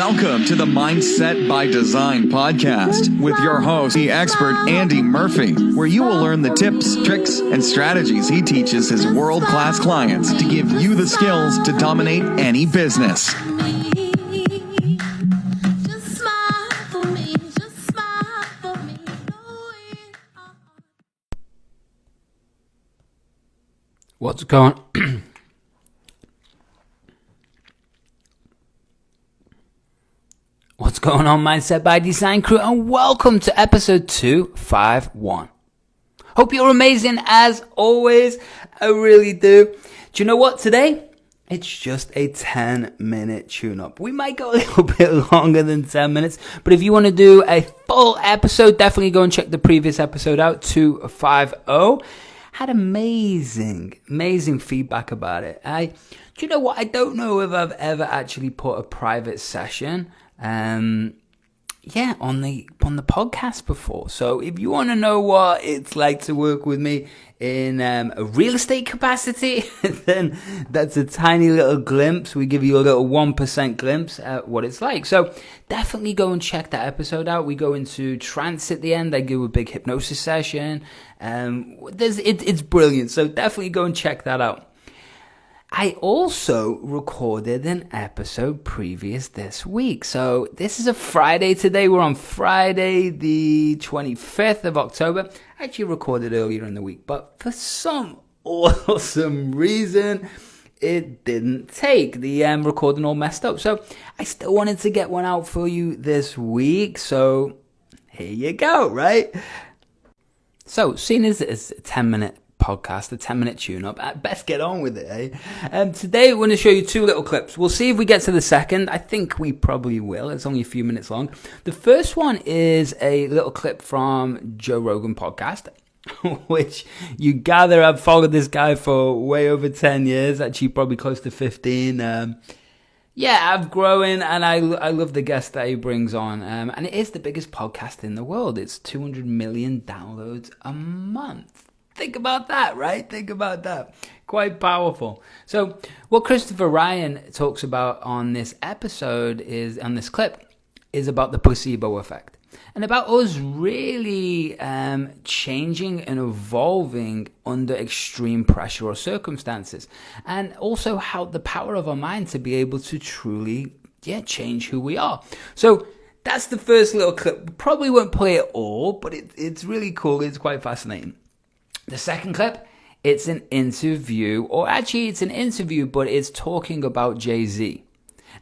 Welcome to the Mindset by Design podcast with your host, the expert Andy Murphy, where you will learn the tips, tricks, and strategies he teaches his world-class clients to give you the skills to dominate any business. What's going What's going on, Mindset by Design crew, and welcome to episode 251. Hope you're amazing as always. I really do. Do you know what? Today, it's just a 10-minute tune-up. We might go a little bit longer than 10 minutes, but if you want to do a full episode, definitely go and check the previous episode out, 250. Had amazing feedback about it. Do you know what? I don't know if I've ever actually put a private session on the podcast before. So if you want to know what it's like to work with me in a real estate capacity, then that's a tiny little glimpse. We give you a little 1% glimpse at what it's like. So definitely go and check that episode out. We go into trance at the end. I do a big hypnosis session. It's brilliant. So definitely go and check that out. I also recorded an episode previous this week. So this is a Friday today. We're on Friday, the 25th of October. I actually recorded earlier in the week, but for some awesome reason, it didn't take. The recording all messed up. So I still wanted to get one out for you this week. So here you go, right? So seeing as it's a 10-minute podcast, a 10-minute tune-up, I best get on with it, eh? Today we're going to show you two little clips. We'll see if we get to the second. I think we probably will. It's only a few minutes long. The first one is a little clip from Joe Rogan Podcast, which you gather I've followed this guy for way over 10 years, actually probably close to 15. I've grown and I love the guests that he brings on. And it is the biggest podcast in the world. It's 200 million downloads a month. Think about that, right? Think about that. Quite powerful. So what Christopher Ryan talks about on this episode on this clip is about the placebo effect and about us really changing and evolving under extreme pressure or circumstances, and also how the power of our mind to be able to truly change who we are. So that's the first little clip. We probably won't play it all, but it's really cool. It's quite fascinating. The second clip, it's an interview, or actually it's an interview, but it's talking about Jay-Z.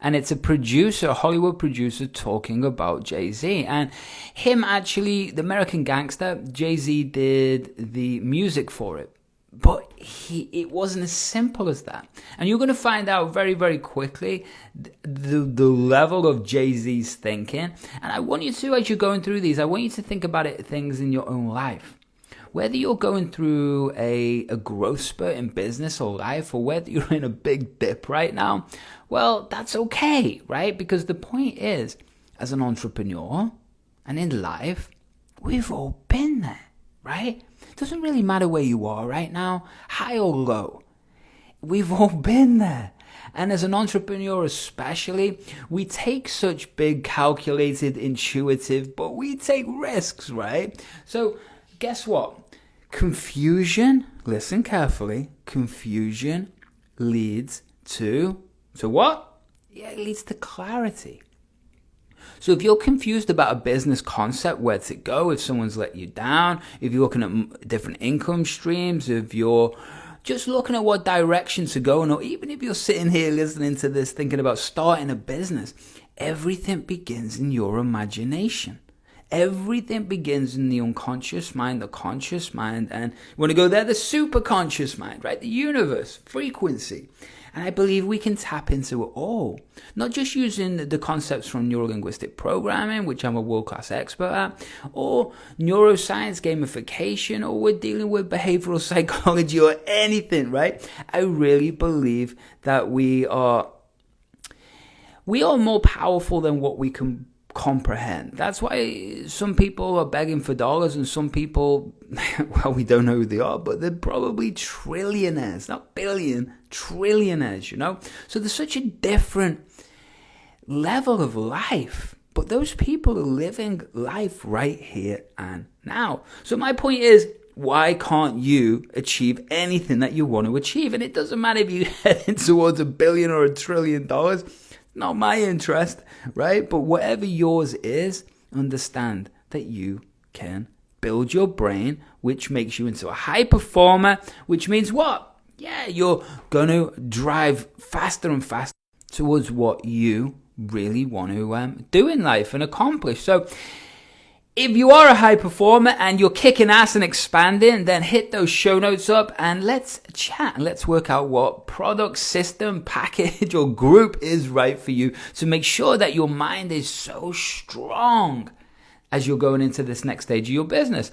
And it's a Hollywood producer talking about Jay-Z. And him actually, the American Gangster, Jay-Z did the music for it. But it wasn't as simple as that. And you're going to find out very, very quickly the level of Jay-Z's thinking. And I want you to, as you're going through these, I want you to think about things in your own life. Whether you're going through a growth spurt in business or life, or whether you're in a big dip right now, well, that's okay, right? Because the point is, as an entrepreneur and in life, we've all been there, right? It doesn't really matter where you are right now, high or low. We've all been there. And as an entrepreneur especially, we take such big, calculated, intuitive, but we take risks, right? So guess what? Confusion, listen carefully, confusion leads to what? Yeah, it leads to clarity. So if you're confused about a business concept, where to go, if someone's let you down, if you're looking at different income streams, if you're just looking at what direction to go, or even if you're sitting here listening to this thinking about starting a business, everything begins in your imagination. Everything begins in the unconscious mind, the conscious mind, and you want to go there, the superconscious mind, right? The universe, frequency. And I believe we can tap into it all, not just using the concepts from neuro-linguistic programming, which I'm a world-class expert at, or neuroscience gamification, or we're dealing with behavioral psychology or anything, right? I really believe that we are more powerful than what we can comprehend. That's why some people are begging for dollars, and some people, well, we don't know who they are, but they're probably trillionaires, not billion, trillionaires, you know? So there's such a different level of life. But those people are living life right here and now. So my point is, why can't you achieve anything that you want to achieve? And it doesn't matter if you're heading towards $1 billion or $1 trillion. Not my interest, right? But whatever yours is, understand that you can build your brain, which makes you into a high performer, which means what? Yeah, you're going to drive faster and faster towards what you really want to do in life and accomplish. So if you are a high performer and you're kicking ass and expanding, then hit those show notes up and let's chat and let's work out what product, system, package, or group is right for you to make sure that your mind is so strong as you're going into this next stage of your business.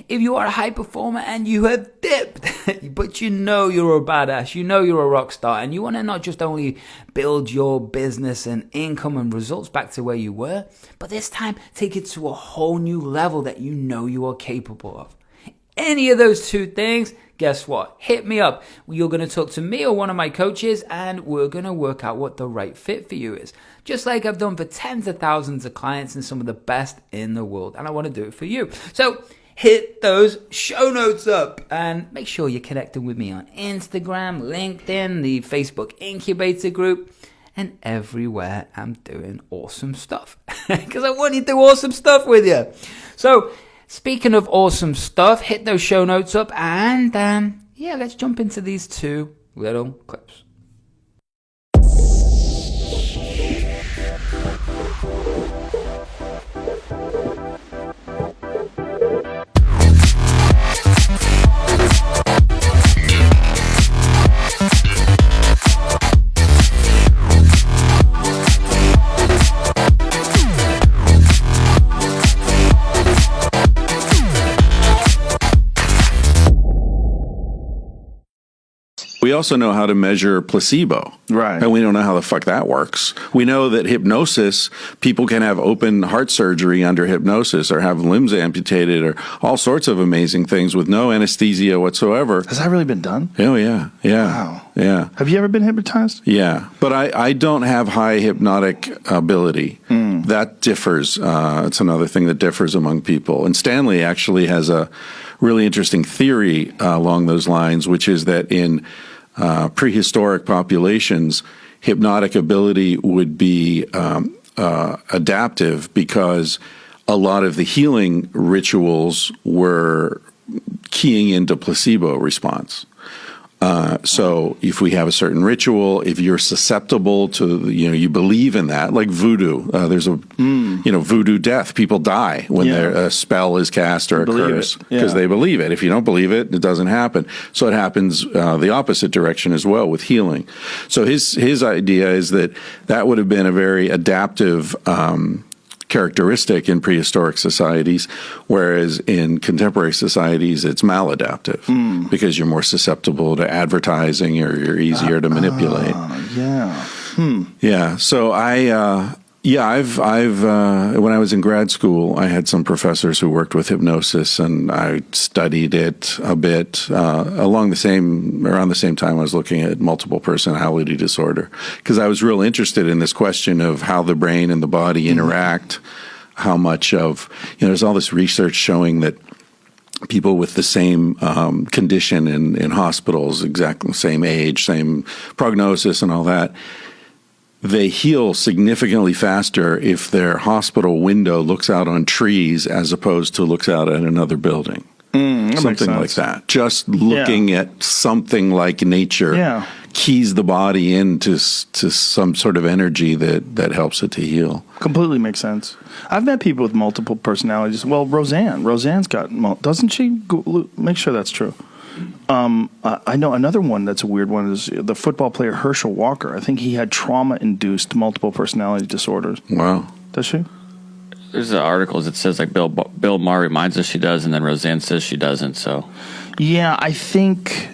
If you are a high performer and you have dipped, but you know you're a badass, you know you're a rock star, and you want to not just only build your business and income and results back to where you were, but this time take it to a whole new level that you know you are capable of. Any of those two things, guess what? Hit me up. You're going to talk to me or one of my coaches, and we're going to work out what the right fit for you is. Just like I've done for tens of thousands of clients and some of the best in the world. And I want to do it for you. So hit those show notes up and make sure you're connecting with me on Instagram, LinkedIn, the Facebook Incubator group, and everywhere I'm doing awesome stuff. Because I want to do awesome stuff with you. So speaking of awesome stuff, hit those show notes up and let's jump into these two little clips. We also know how to measure placebo. Right. And we don't know how the fuck that works. We know that hypnosis, people can have open heart surgery under hypnosis or have limbs amputated or all sorts of amazing things with no anesthesia whatsoever. Has that really been done? Oh, yeah. Yeah. Wow. Yeah. Have you ever been hypnotized? Yeah. But I don't have high hypnotic ability. That differs. It's another thing that differs among people. And Stanley actually has a really interesting theory along those lines, which is that in prehistoric populations, hypnotic ability would be adaptive because a lot of the healing rituals were keying into placebo response. So if we have a certain ritual, if you're susceptible to, you believe in that, like voodoo, there's a, voodoo death. People die when a spell is cast or a curse because they believe it. If you don't believe it, it doesn't happen. So it happens the opposite direction as well with healing. So his idea is that would have been a very adaptive characteristic in prehistoric societies, whereas in contemporary societies, it's maladaptive because you're more susceptible to advertising or you're easier to manipulate. Yeah. So I've when I was in grad school, I had some professors who worked with hypnosis, and I studied it a bit around the same time I was looking at multiple personality disorder, because I was real interested in this question of how the brain and the body interact, how much of, there's all this research showing that people with the same condition in hospitals, exactly the same age, same prognosis and all that, they heal significantly faster if their hospital window looks out on trees as opposed to looks out at another building. Something like that. Just looking at something like nature keys the body into some sort of energy that helps it to heal. Completely makes sense. I've met people with multiple personalities. Well, Roseanne's got, doesn't she? Make sure that's true. I know another one that's a weird one is the football player Herschel Walker. I think he had trauma-induced multiple personality disorders. Wow. Does she? There's articles that says like Bill Maher reminds us she does, and then Roseanne says she doesn't. So yeah, I think.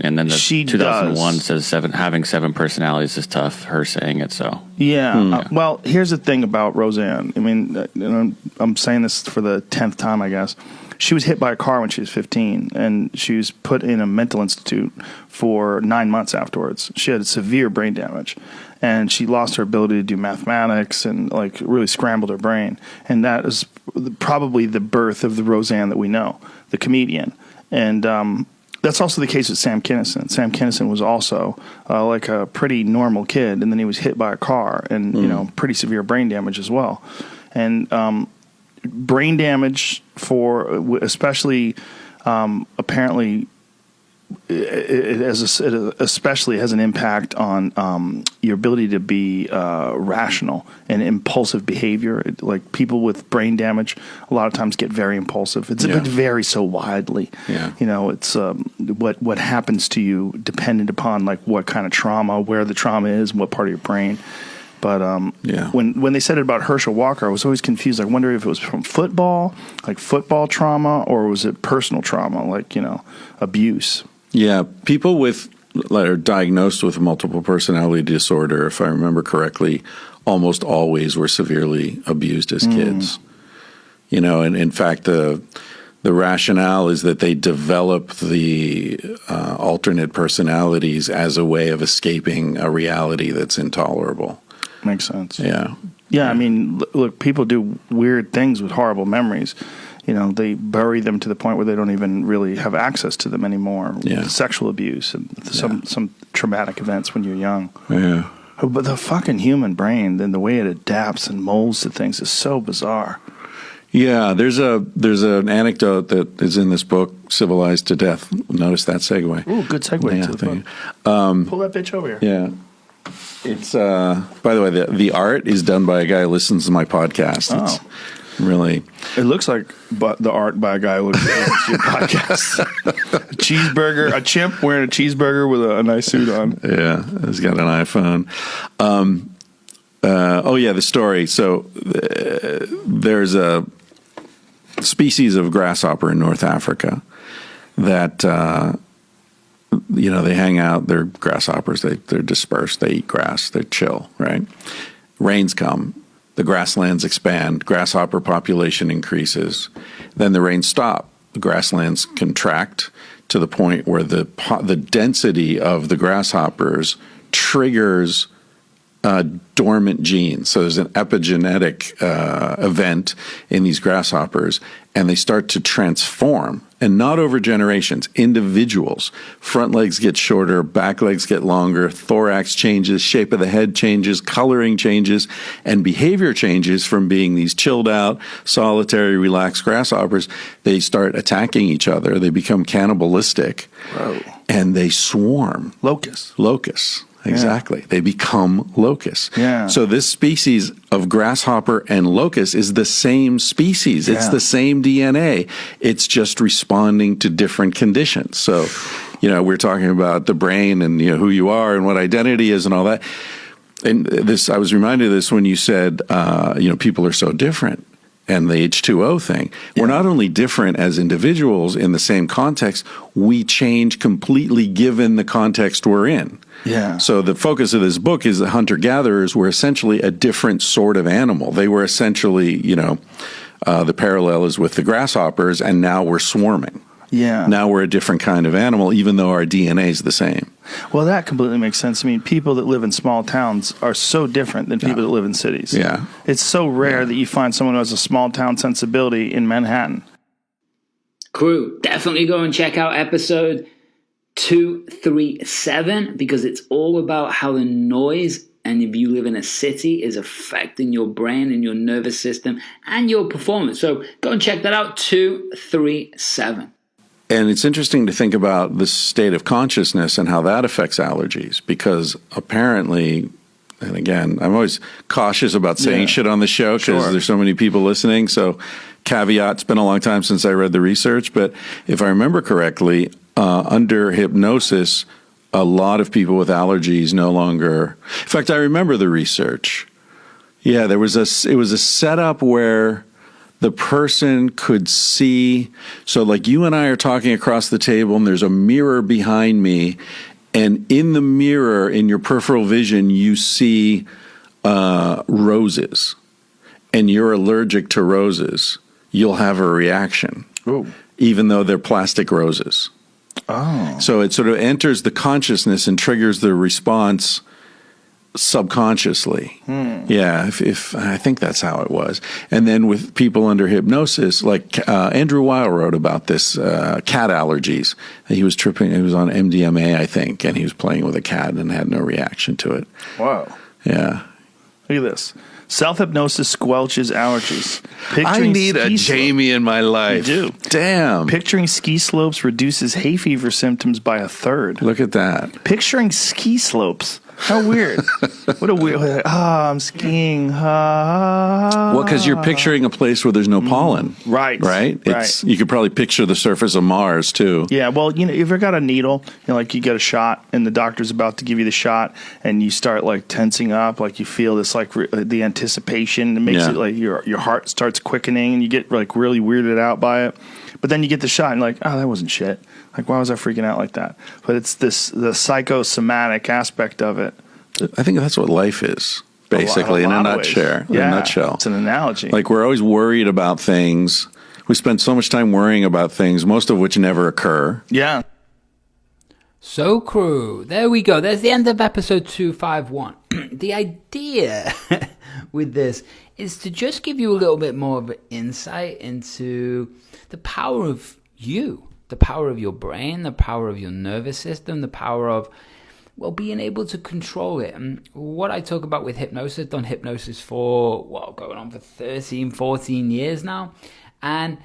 And then the she 2001 does. says having seven personalities is tough. Her saying it, so yeah. Well, here's the thing about Roseanne. I mean, I'm saying this for the 10th time, I guess. She was hit by a car when she was 15, and she was put in a mental institute for 9 months afterwards. She had severe brain damage. and she lost her ability to do mathematics and like really scrambled her brain. And that is probably the birth of the Roseanne that we know, the comedian. And that's also the case with Sam Kinison. Sam Kinison was also like a pretty normal kid, and then he was hit by a car and, you know, pretty severe brain damage as well. And brain damage for especially apparently it especially has an impact on your ability to be rational and impulsive behavior. Like people with brain damage, a lot of times get very impulsive. It varies so widely. Yeah. You know, it's what happens to you dependent upon like what kind of trauma, where the trauma is, what part of your brain. But when they said it about Herschel Walker, I was always confused. I wondered if it was from football, like football trauma, or was it personal trauma, like, you know, abuse. Yeah, people are diagnosed with multiple personality disorder, if I remember correctly, almost always were severely abused as kids. You know, and in fact, the rationale is that they develop the alternate personalities as a way of escaping a reality that's intolerable. Makes sense. Yeah. Yeah, I mean, look, people do weird things with horrible memories. You know, they bury them to the point where they don't even really have access to them anymore. Yeah. Sexual abuse and some traumatic events when you're young. Yeah. But the fucking human brain, then the way it adapts and molds to things is so bizarre. Yeah, there's an anecdote that is in this book, Civilized to Death. Notice that segue. Ooh, good segue to the book. Pull that bitch over here. Yeah. It's by the way, the art is done by a guy who listens to my podcast. It's really, it looks like the art by a guy who listens to your podcast. A cheeseburger, a chimp wearing a cheeseburger with a nice suit on. Yeah, he's got an iPhone. The story. So there's a species of grasshopper in North Africa that they hang out. They're grasshoppers. They're dispersed. They eat grass. They chill. Right. Rains come. The grasslands expand. Grasshopper population increases. Then the rains stop. The grasslands contract to the point where the density of the grasshoppers triggers dormant genes. So there's an epigenetic event in these grasshoppers, and they start to transform, and not over generations, individuals. Front legs get shorter, back legs get longer, thorax changes, shape of the head changes, coloring changes, and behavior changes from being these chilled out, solitary, relaxed grasshoppers. They start attacking each other. They become cannibalistic. Whoa. And they swarm. Locusts. Exactly. Yeah. They become locusts. Yeah. So this species of grasshopper and locust is the same species. It's the same DNA. It's just responding to different conditions. So, we're talking about the brain and who you are and what identity is and all that. And this, I was reminded of this when you said, people are so different. And the H2O thing. Yeah. We're not only different as individuals in the same context, we change completely given the context we're in. Yeah. So the focus of this book is the hunter-gatherers were essentially a different sort of animal. They were essentially, the parallel is with the grasshoppers, and now we're swarming. Yeah. Now we're a different kind of animal, even though our DNA is the same. Well, that completely makes sense. I mean, people that live in small towns are so different than people that live in cities. Yeah. It's so rare that you find someone who has a small town sensibility in Manhattan. Crew, definitely go and check out episode 237 because it's all about how the noise, and if you live in a city, is affecting your brain and your nervous system and your performance. So go and check that out, 237. And it's interesting to think about the state of consciousness and how that affects allergies, because apparently, and again, I'm always cautious about saying shit on the show because there's so many people listening. So caveat, it's been a long time since I read the research, but if I remember correctly, under hypnosis, a lot of people with allergies no longer. In fact, I remember the research. Yeah, it was a setup where the person could see. So like you and I are talking across the table and there's a mirror behind me, and in the mirror, in your peripheral vision, you see roses, and you're allergic to roses. You'll have a reaction, even though they're plastic roses. Oh. So it sort of enters the consciousness and triggers the response subconsciously. Yeah, if I think that's how it was. And then with people under hypnosis, like Andrew Weil wrote about this, cat allergies. He was tripping. He was on MDMA, I think, and he was playing with a cat and had no reaction to it. Wow. Yeah. Look at this. Self-hypnosis squelches allergies. I need a Jamie in my life. You do. Damn. Picturing ski slopes reduces hay fever symptoms by a third. Look at that. Picturing ski slopes. How weird. What a weird... I'm skiing. Well, because you're picturing a place where there's no pollen. Right. Right? You could probably picture the surface of Mars, too. Yeah, well, if you got a needle, like you get a shot and the doctor's about to give you the shot and you start like tensing up, like you feel this like the anticipation. It makes it like your heart starts quickening and you get like really weirded out by it. But then you get the shot and you're like, oh, that wasn't shit. Like, why was I freaking out like that? But it's the psychosomatic aspect of it. I think that's what life is, basically, in a nutshell. Yeah, it's an analogy. Like, we're always worried about things. We spend so much time worrying about things, most of which never occur. Yeah. So, crew, there we go. There's the end of episode 251. The idea with this is to just give you a little bit more of an insight into the power of you, the power of your brain, the power of your nervous system, the power of, well, being able to control it. And what I talk about with hypnosis, done hypnosis for, going on for 13, 14 years now. And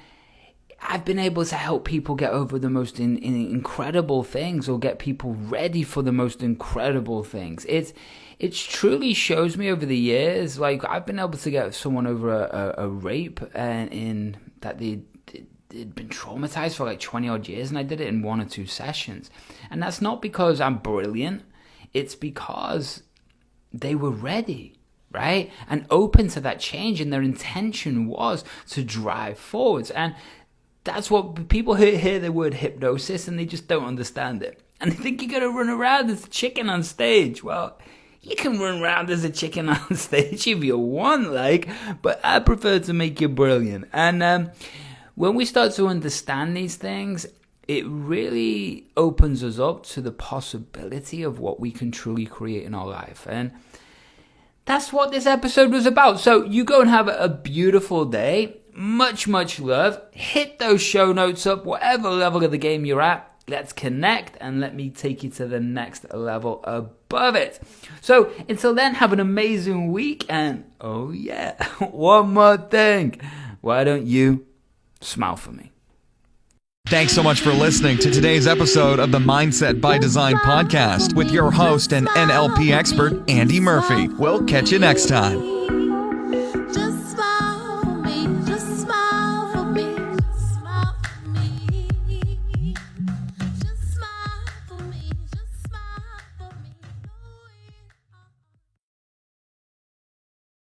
I've been able to help people get over the most incredible things or get people ready for the most incredible things. It truly shows me over the years, like I've been able to get someone over a rape and in that they'd been traumatized for like 20 odd years, and I did it in 1 or 2 sessions. And that's not because I'm brilliant. It's because they were ready, right? And open to that change, and their intention was to drive forwards. And that's what people hear the word hypnosis and they just don't understand it. And they think you're going to run around as a chicken on stage. Well, you can run around as a chicken on stage if you want, but I prefer to make you brilliant. And when we start to understand these things, it really opens us up to the possibility of what we can truly create in our life. And that's what this episode was about. So you go and have a beautiful day. Much, much love. Hit those show notes up, whatever level of the game you're at. Let's connect and let me take you to the next level above it. So until then, have an amazing week. And oh yeah, one more thing. Why don't you smile for me? Thanks so much for listening to today's episode of the Mindset by Design podcast with your host and NLP expert, Andy Murphy. We'll catch you next time.